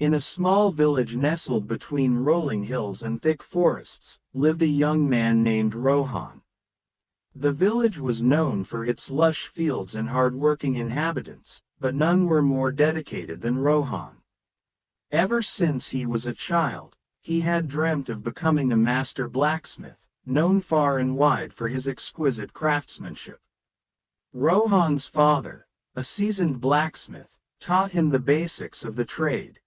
In a small village nestled between rolling hills and thick forests, lived a young man named Rohan. The village was known for its lush fields and hardworking inhabitants, but none were more dedicated than Rohan. Ever since he was a child, he had dreamt of becoming a master blacksmith, known far and wide for his exquisite craftsmanship. Rohan's father, a seasoned blacksmith, taught him the basics of the trade.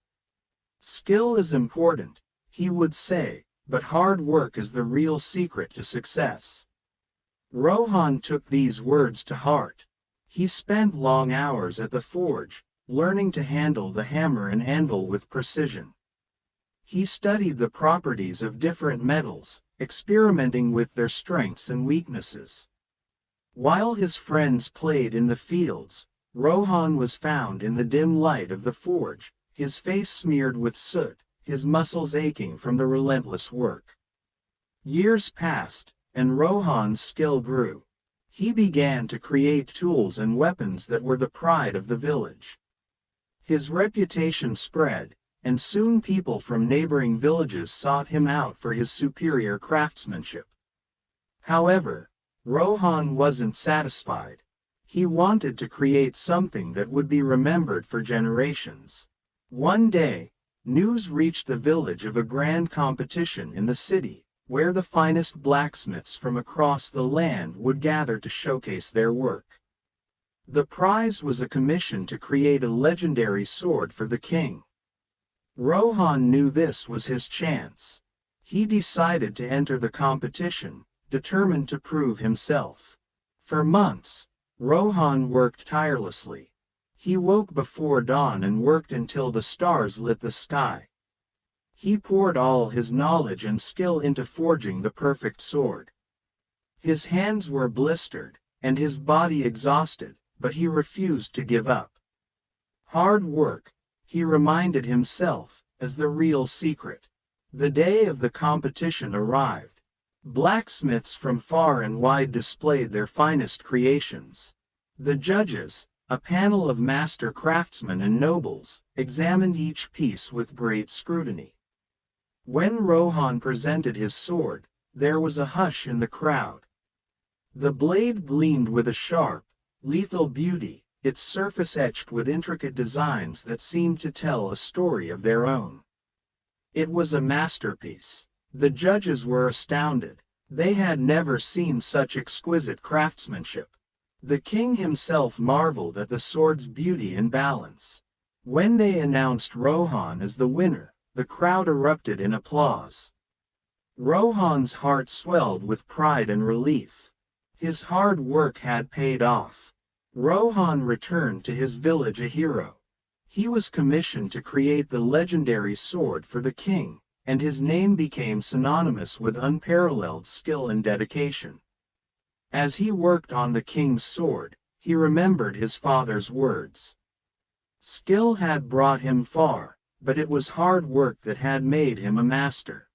Skill is important, he would say, but hard work is the real secret to success. Rohan took these words to heart. He spent long hours at the forge, learning to handle the hammer and anvil with precision. He studied the properties of different metals, experimenting with their strengths and weaknesses. While his friends played in the fields, Rohan was found in the dim light of the forge, his face smeared with soot, his muscles aching from the relentless work. Years passed, and Rohan's skill grew. He began to create tools and weapons that were the pride of the village. His reputation spread, and soon people from neighboring villages sought him out for his superior craftsmanship. However, Rohan wasn't satisfied. He wanted to create something that would be remembered for generations. One day, news reached the village of a grand competition in the city, where the finest blacksmiths from across the land would gather to showcase their work. The prize was a commission to create a legendary sword for the king. Rohan knew this was his chance. He decided to enter the competition, determined to prove himself. For months, Rohan worked tirelessly. He woke before dawn and worked until the stars lit the sky. He poured all his knowledge and skill into forging the perfect sword. His hands were blistered, and his body exhausted, but he refused to give up. Hard work, he reminded himself, is the real secret. The day of the competition arrived. Blacksmiths from far and wide displayed their finest creations. The judges, a panel of master craftsmen and nobles, examined each piece with great scrutiny. When Rohan presented his sword, there was a hush in the crowd. The blade gleamed with a sharp, lethal beauty, its surface etched with intricate designs that seemed to tell a story of their own. It was a masterpiece. The judges were astounded. They had never seen such exquisite craftsmanship. The king himself marveled at the sword's beauty and balance. When they announced Rohan as the winner, the crowd erupted in applause. Rohan's heart swelled with pride and relief. His hard work had paid off. Rohan returned to his village a hero. He was commissioned to create the legendary sword for the king, and his name became synonymous with unparalleled skill and dedication. As he worked on the king's sword, he remembered his father's words. Skill had brought him far, but it was hard work that had made him a master.